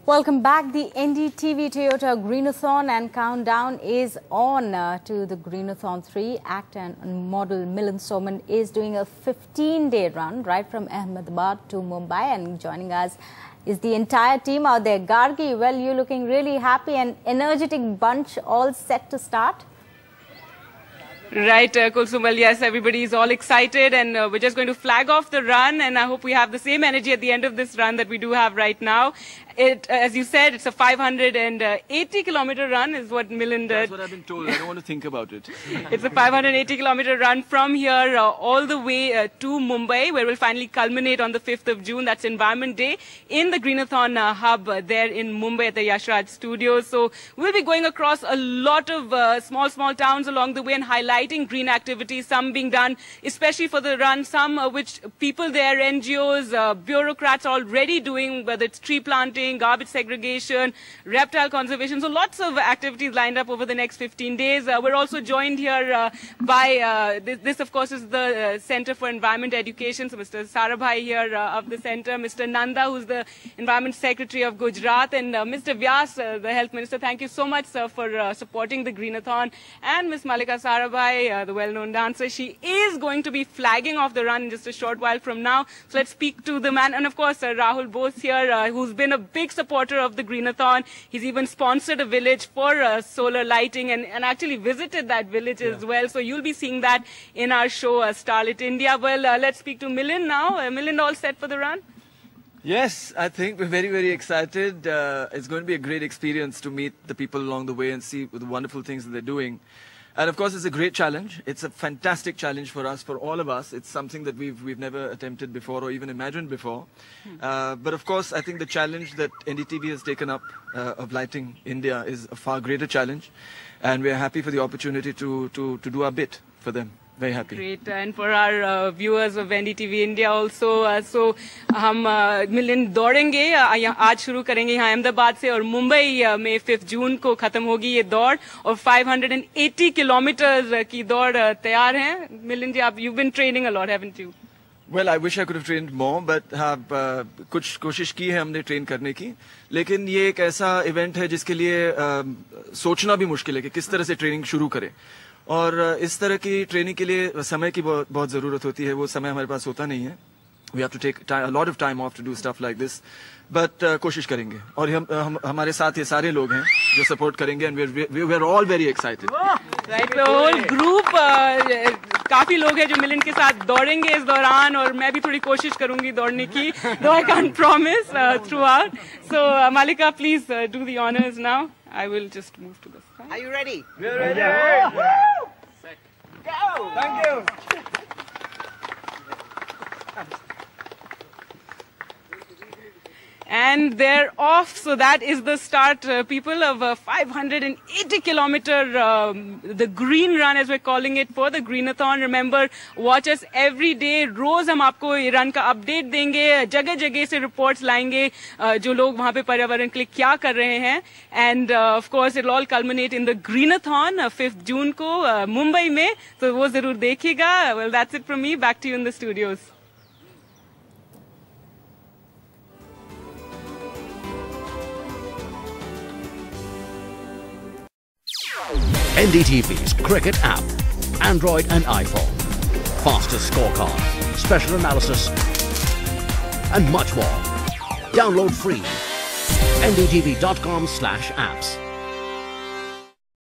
Welcome back. The NDTV Toyota Greenathon and countdown is on to the Greenathon 3. Actor and model Milind Soman is doing a 15-day run right from Ahmedabad to Mumbai, and joining us is the entire team out there. Gargi, well, you're looking really happy and energetic bunch, all set to start. Right, Kulsum, well, yes, everybody is all excited, and we're just going to flag off the run, and I hope we have the same energy at the end of this run that we do have right now. As you said, it's a 580-kilometer run is what Milind... That's what I've been told. I don't want to think about it. It's a 580-kilometer run from here all the way to Mumbai, where we'll finally culminate on the 5th of June. That's Environment Day in the Greenathon hub there in Mumbai at the Yash Raj Studios. So we'll be going across a lot of small towns along the way and highlighting green activities, some being done especially for the run, some which people there, NGOs, bureaucrats already doing, whether it's tree planting, garbage segregation, reptile conservation. So lots of activities lined up over the next 15 days. We're also joined here by, this of course is the Center for Environment Education. So Mr. Sarabhai here of the center, Mr. Nanda, who's the Environment Secretary of Gujarat, and Mr. Vyas, the Health Minister. Thank you so much, sir, for supporting the Greenathon. And Ms. Malika Sarabhai, the well-known dancer, she is going to be flagging off the run in just a short while from now. So let's speak to the man. And of course, Rahul Bose here, who's been a big supporter of the Greenathon. He's even sponsored a village for solar lighting and actually visited that village as well. So you'll be seeing that in our show, Starlit India. Well, let's speak to Milind now. Milind, all set for the run? Yes, I think we're very excited. It's going to be a great experience to meet the people along the way and see the wonderful things that they're doing. And of course, it's a great challenge. It's a fantastic challenge for us, for all of us. It's something that we've never attempted before or even imagined before. But of course, I think the challenge that NDTV has taken up of lighting India is a far greater challenge. And we're happy for the opportunity to do our bit for them. Very happy. Great. And for our viewers of NDTV India also, so हम मिलिंद दौड़ेंगे आज शुरू करेंगे यहाँ अहमदाबाद से और मुंबई में 5 जून को खत्म होगी ये दौड़ और 580 किलोमीटर की दौड़ तैयार हैं मिलिंद जी आप you've been training a lot, haven't you? Well, I wish I could have trained more, but कुछ कोशिश की है हमने ट्रेन करने की, लेकिन ये एक ऐसा इवेंट है जिसके लिए सोचना भी मुश्किल है कि किस तरह से ट्रेनिंग शुरू करें और इस तरह की ट्रेनिंग के लिए समय की बहुत जरूरत होती है. वो समय हमारे पास होता नहीं है. We have to take a lot of time off to do stuff like this, but कोशिश करेंगे और हमारे साथ ये सारे लोग हैं जो सपोर्ट करेंगे and we're all very excited. Right, the whole group काफी लोग हैं जो मिलिंद के साथ दौड़ेंगे इस दौरान और मैं भी थोड़ी कोशिश करूंगी दौड़ने की, though I can't promise throughout. So Malika, please do the honors now. I will just move to the front. Are you ready? We're ready. Yeah. Set. Go! Thank you. And they're off. So that is the start, people, of a 580-kilometer, the green run as we're calling it, for the Greenathon. Remember, watch us every day. रोज हम आपको ये run का update देंगे, जगह-जगह से reports लाएंगे, जो लोग वहाँ पे पर्यावरण के लिए क्या कर रहे हैं. And of course, it'll all culminate in the Greenathon 5th June को मुंबई में. So वो जरूर देखिएगा. Well, that's it from me. Back to you in the studios. NDTV's cricket app, Android and iPhone, fastest scorecard, special analysis, and much more. Download free. ndtv.com/apps.